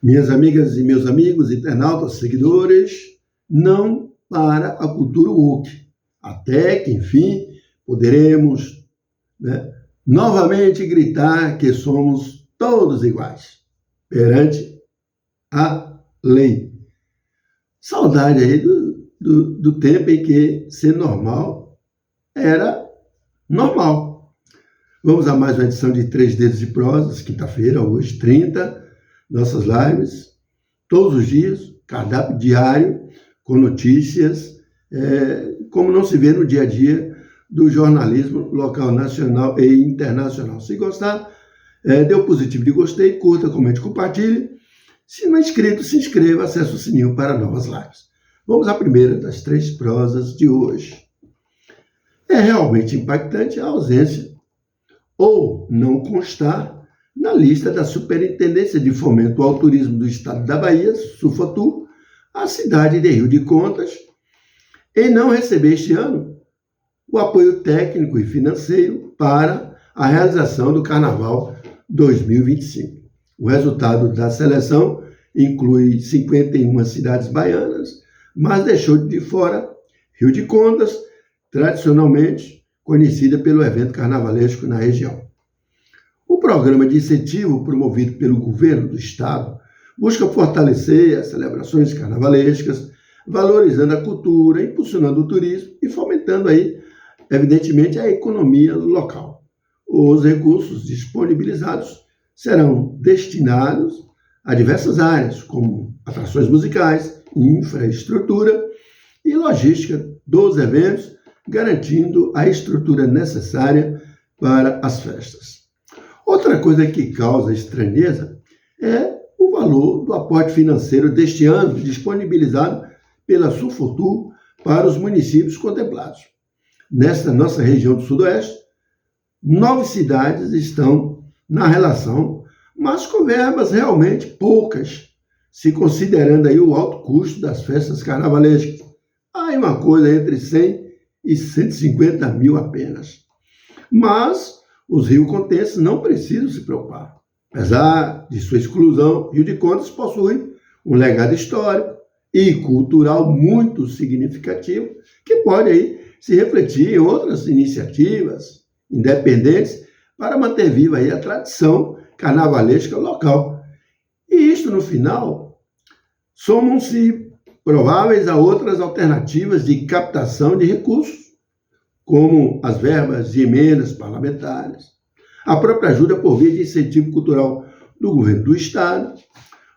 Minhas amigas e meus amigos, internautas, seguidores, não para a cultura woke. Até que, enfim, poderemos, novamente gritar que somos todos iguais perante a lei. Saudade aí do tempo em que ser normal era normal. Vamos a mais uma edição de 3 Dedos de Prosas, quinta-feira, hoje, 30, nossas lives, todos os dias, cardápio diário, com notícias, como não se vê no dia a dia do jornalismo local, nacional e internacional. Se gostar, dê positivo de gostei, curta, comente, compartilhe. Se não é inscrito, se inscreva, acesse o sininho para novas lives. Vamos à primeira das 3 prosas de hoje. É realmente impactante a ausência ou não constar na lista da Superintendência de Fomento ao Turismo do Estado da Bahia, Sufotur, a cidade de Rio de Contas, em não receber este ano o apoio técnico e financeiro para a realização do Carnaval 2025. O resultado da seleção inclui 51 cidades baianas, mas deixou de fora Rio de Contas, tradicionalmente conhecida pelo evento carnavalesco na região. O programa de incentivo promovido pelo governo do estado busca fortalecer as celebrações carnavalescas, valorizando a cultura, impulsionando o turismo e fomentando aí, evidentemente, a economia local. Os recursos disponibilizados serão destinados a diversas áreas, como atrações musicais, infraestrutura e logística dos eventos, garantindo a estrutura necessária para as festas. Outra coisa que causa estranheza é o valor do aporte financeiro deste ano disponibilizado pela Sufotur para os municípios contemplados. Nesta nossa região do Sudoeste, 9 cidades estão na relação, mas com verbas realmente poucas, se considerando aí o alto custo das festas carnavalescas. Há uma coisa entre 100 e 150 mil apenas. Mas os riocontenses não precisam se preocupar. Apesar de sua exclusão, Rio de Contas possui um legado histórico e cultural muito significativo que pode aí se refletir em outras iniciativas independentes para manter viva aí a tradição carnavalesca local. E isto, no final, somam-se prováveis a outras alternativas de captação de recursos, como as verbas de emendas parlamentares, a própria ajuda por via de incentivo cultural do governo do estado,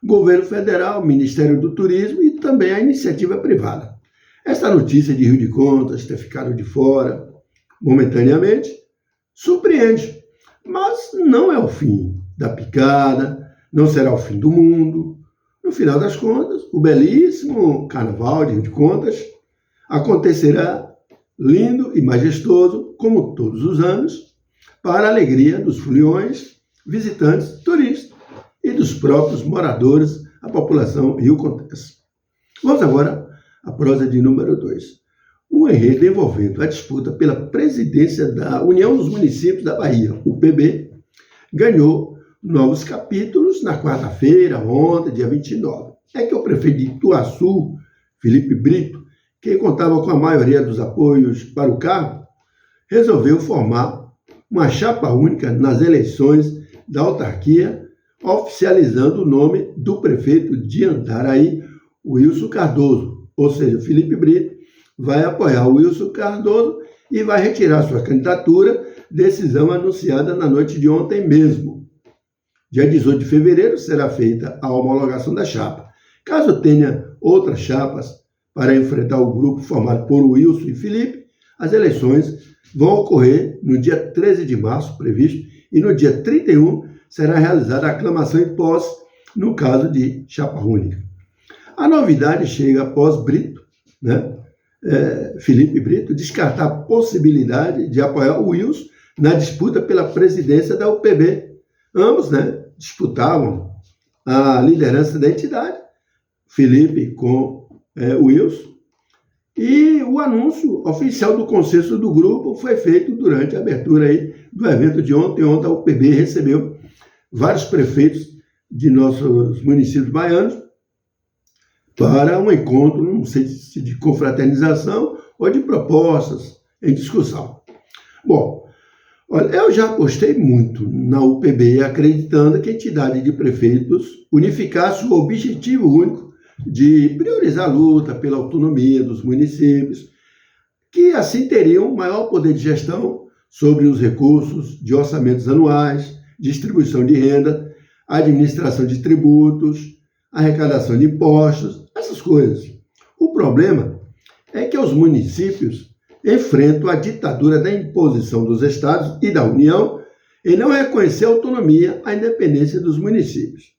governo federal, Ministério do Turismo e também a iniciativa privada. Esta notícia de Rio de Contas ter ficado de fora momentaneamente surpreende, mas não é o fim da picada, não será o fim do mundo. No final das contas, o belíssimo Carnaval de Rio de Contas acontecerá lindo e majestoso, como todos os anos, para a alegria dos foliões, visitantes, turistas e dos próprios moradores, a população riocontense. Vamos agora à prosa de número 2. O enredo envolvendo a disputa pela presidência da União dos Municípios da Bahia, UPB, ganhou novos capítulos na quarta-feira, ontem, dia 29. É que o prefeito de Ituaçu, Felipe Brito, quem contava com a maioria dos apoios para o cargo, resolveu formar uma chapa única nas eleições da autarquia, oficializando o nome do prefeito de Andaraí, Wilson Cardoso. Ou seja, Felipe Brito vai apoiar o Wilson Cardoso e vai retirar sua candidatura, decisão anunciada na noite de ontem mesmo. Dia 18 de fevereiro será feita a homologação da chapa. Caso tenha outras chapas para enfrentar o grupo formado por Wilson e Felipe, as eleições vão ocorrer no dia 13 de março, previsto, e no dia 31 será realizada a aclamação em posse, no caso de chapa única. A novidade chega após Brito, Felipe Brito, descartar a possibilidade de apoiar o Wilson na disputa pela presidência da UPB. Ambos, disputavam a liderança da entidade, Felipe com o Wilson, e o anúncio oficial do consenso do grupo foi feito durante a abertura aí do evento de ontem. Ontem a UPB recebeu vários prefeitos de nossos municípios baianos para um encontro, não sei se de confraternização ou de propostas em discussão. Bom, olha, eu já apostei muito na UPB, acreditando que a entidade de prefeitos unificasse o objetivo único de priorizar a luta pela autonomia dos municípios, que assim teriam maior poder de gestão sobre os recursos de orçamentos anuais, distribuição de renda, administração de tributos, arrecadação de impostos, essas coisas. O problema é que os municípios enfrentam a ditadura da imposição dos estados e da União em não reconhecer a autonomia, a independência dos municípios.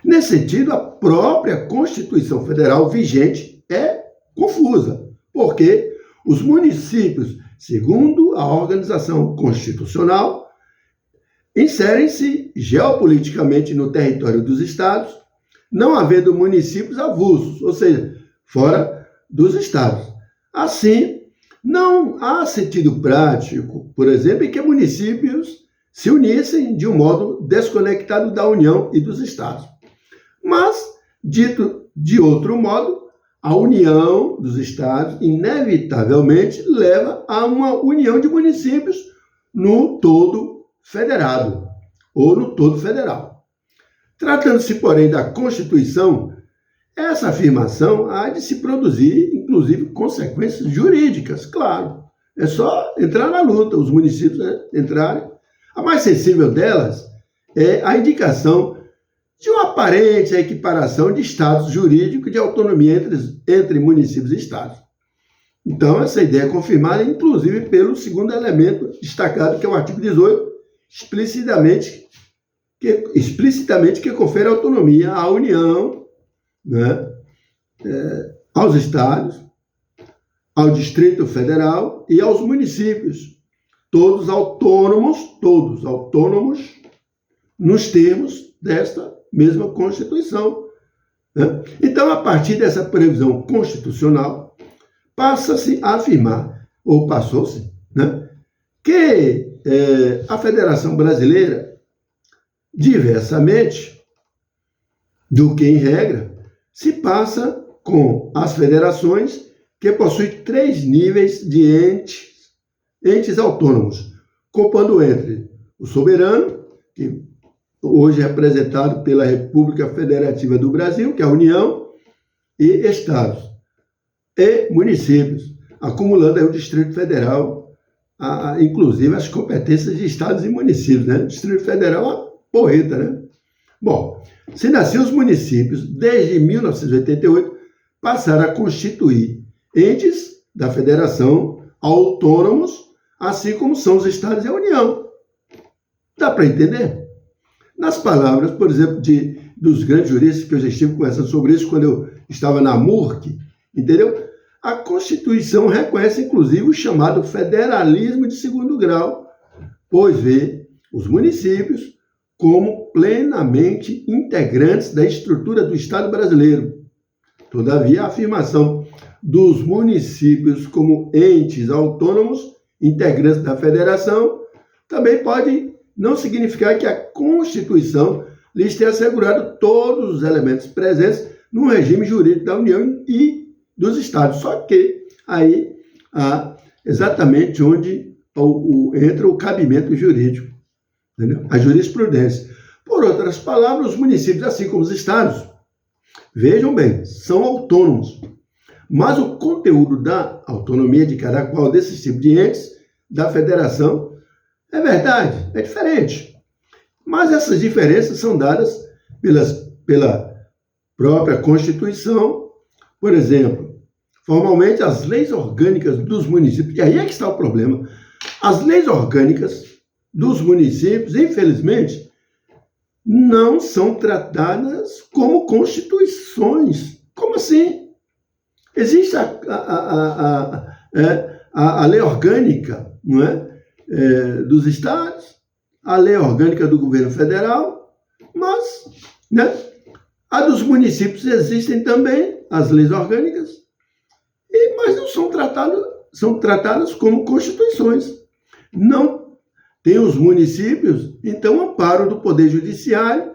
Nesse sentido, a própria Constituição Federal vigente é confusa, porque os municípios, segundo a organização constitucional, inserem-se geopoliticamente no território dos estados, não havendo municípios avulsos, ou seja, fora dos estados. Assim, não há sentido prático, por exemplo, em que municípios se unissem de um modo desconectado da União e dos estados. Mas, dito de outro modo, a união dos estados inevitavelmente leva a uma união de municípios no todo federado, ou no todo federal. Tratando-se, porém, da Constituição, essa afirmação há de se produzir, inclusive, consequências jurídicas, claro. É só entrar na luta, os municípios entrarem. A mais sensível delas é a indicação de uma aparente equiparação de status jurídico de autonomia entre municípios e estados. Então, essa ideia é confirmada, inclusive, pelo segundo elemento destacado, que é o artigo 18, explicitamente que confere autonomia à União, né, aos estados, ao Distrito Federal e aos municípios, todos autônomos, nos termos desta mesma Constituição. Né? Então, a partir dessa previsão constitucional, passa-se a afirmar, ou passou-se, né, que a Federação Brasileira, diversamente do que em regra, se passa com as federações que possuem 3 níveis de entes autônomos, compondo entre o soberano, que hoje é representado pela República Federativa do Brasil, que é a União, e estados e municípios, acumulando aí o Distrito Federal, inclusive as competências de estados e municípios, né? O Distrito Federal é uma porreta, né? Bom, sendo assim, os municípios, desde 1988, passaram a constituir entes da federação autônomos, assim como são os estados e a União. Dá para entender? Nas palavras, por exemplo, dos grandes juristas, que eu já estive conversando sobre isso quando eu estava na MURC, entendeu? A Constituição reconhece, inclusive, o chamado federalismo de segundo grau, pois vê os municípios como plenamente integrantes da estrutura do Estado brasileiro. Todavia, a afirmação dos municípios como entes autônomos, integrantes da federação, também pode não significar que a Constituição lhes tenha assegurado todos os elementos presentes no regime jurídico da União e dos Estados. Só que aí há exatamente onde entra o cabimento jurídico, entendeu? A jurisprudência. Por outras palavras, os municípios, assim como os estados, vejam bem, são autônomos. Mas o conteúdo da autonomia de cada qual desses tipos de entes da federação é verdade, é diferente. Mas essas diferenças são dadas pela própria Constituição. Por exemplo, formalmente as leis orgânicas dos municípios, e aí é que está o problema, as leis orgânicas dos municípios, infelizmente, não são tratadas como constituições. Como assim? Existe a lei orgânica, não é? Dos estados, a lei orgânica do governo federal, mas, né, a dos municípios existem também as leis orgânicas, mas não são tratadas como constituições. Não tem os municípios, então, amparo do Poder Judiciário,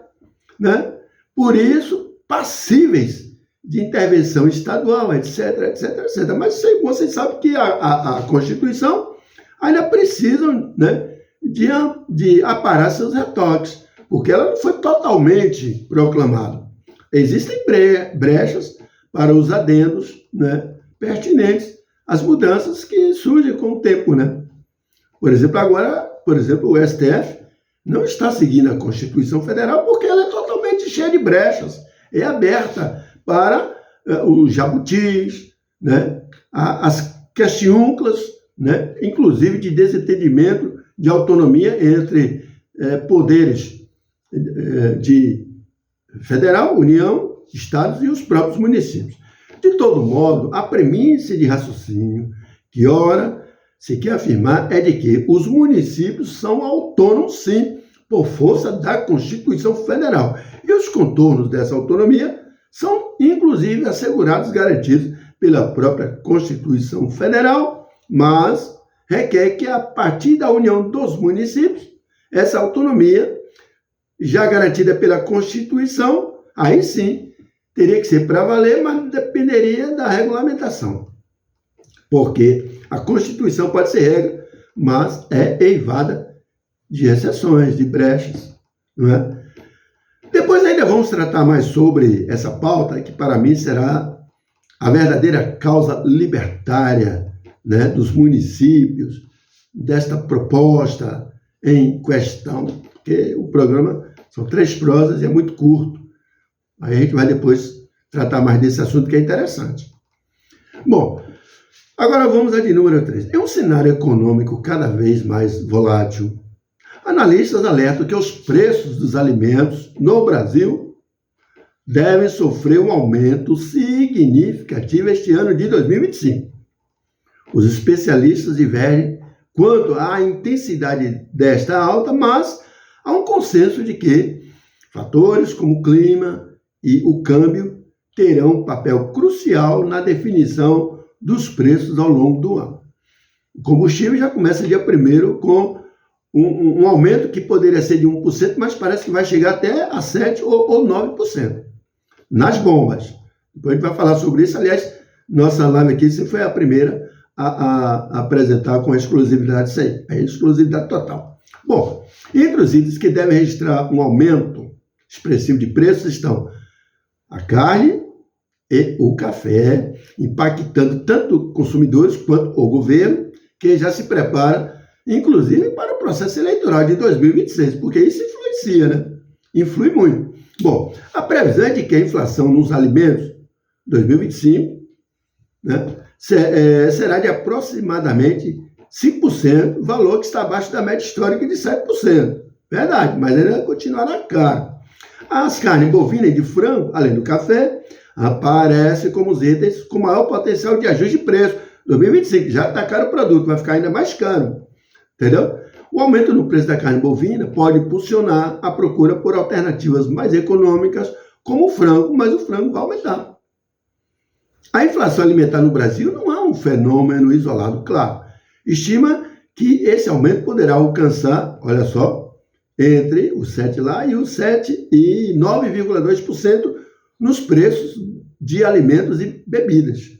né? Por isso, passíveis de intervenção estadual, etc, etc, etc. Mas vocês sabem que a Constituição ainda precisa, né, de aparar seus retoques, porque ela não foi totalmente proclamada. Existem brechas para os adendos, né, pertinentes às mudanças que surgem com o tempo, né? Por exemplo, agora, o STF não está seguindo a Constituição Federal porque ela é totalmente cheia de brechas, é aberta para os jabutis, né, as questiúnculas, né, inclusive de desentendimento de autonomia entre poderes de federal, União, estados e os próprios municípios. De todo modo, a premissa de raciocínio que, ora, se quer afirmar é de que os municípios são autônomos, sim, por força da Constituição Federal. E os contornos dessa autonomia são, inclusive, assegurados, garantidos pela própria Constituição Federal, mas requer que, a partir da união dos municípios, essa autonomia, já garantida pela Constituição, aí sim, teria que ser para valer, mas dependeria da regulamentação. Porque a Constituição pode ser regra, mas é eivada de exceções, de brechas, não é? Depois ainda vamos tratar mais sobre essa pauta, que para mim será a verdadeira causa libertária, né, dos municípios, desta proposta em questão, porque o programa são 3 prosas e é muito curto. Aí a gente vai depois tratar mais desse assunto que é interessante. Bom, agora vamos à de número 3. Em um cenário econômico cada vez mais volátil, analistas alertam que os preços dos alimentos no Brasil devem sofrer um aumento significativo este ano de 2025. Os especialistas divergem quanto à intensidade desta alta, mas há um consenso de que fatores como o clima e o câmbio terão um papel crucial na definição dos preços ao longo do ano. O combustível já começa dia 1º com um aumento que poderia ser de 1%, mas parece que vai chegar até a 7% ou 9% nas bombas. Depois a gente vai falar sobre isso. Aliás, nossa live aqui sempre foi a primeira a apresentar com exclusividade isso aí, a exclusividade total. Bom, entre os itens que devem registrar um aumento expressivo de preços estão a carne e o café, impactando tanto consumidores quanto o governo, que já se prepara, inclusive, para o processo eleitoral de 2026, porque isso influencia, né? Influi muito. Bom, a previsão é de que a inflação nos alimentos 2025, né, será de aproximadamente 5%, valor que está abaixo da média histórica de 7%. Verdade, mas ainda continuará caro. As carnes bovinas e de frango, além do café, aparecem como os itens com maior potencial de ajuste de preço. 2025 já está caro o produto, vai ficar ainda mais caro. Entendeu? O aumento no preço da carne bovina pode impulsionar a procura por alternativas mais econômicas, como o frango, mas o frango vai aumentar. A inflação alimentar no Brasil não é um fenômeno isolado, claro. Estima que esse aumento poderá alcançar, olha só, entre os 7 lá e os 7 e 9,2% nos preços de alimentos e bebidas.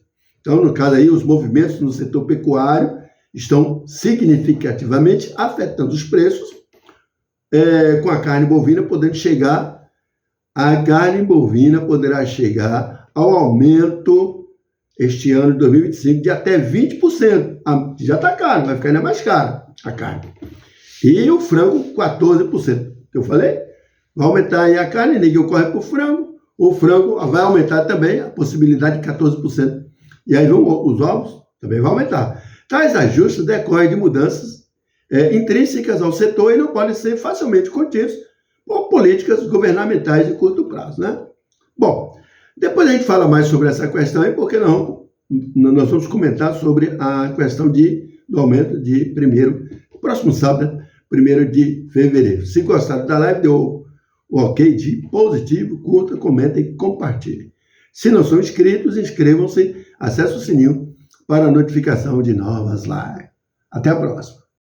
Então, no caso aí, os movimentos no setor pecuário estão significativamente afetando os preços, com a carne bovina podendo chegar, a carne bovina poderá chegar ao aumento este ano de 2025 de até 20%. Já está caro, vai ficar ainda mais caro a carne. E o frango, 14%. Eu falei, vai aumentar aí a carne, ninguém corre para o frango vai aumentar também, a possibilidade de 14%. E aí os ovos também vai aumentar. Tais ajustes decorrem de mudanças intrínsecas ao setor e não podem ser facilmente contidos por políticas governamentais de curto prazo, né? Bom, depois a gente fala mais sobre essa questão aí, porque nós vamos comentar sobre a questão do aumento de próximo sábado, 1º de fevereiro. Se gostaram da live, dê o ok de positivo, curta, comentem e compartilhem. Se não são inscritos, inscrevam-se, acesse o sininho para a notificação de novas lives. Até a próxima.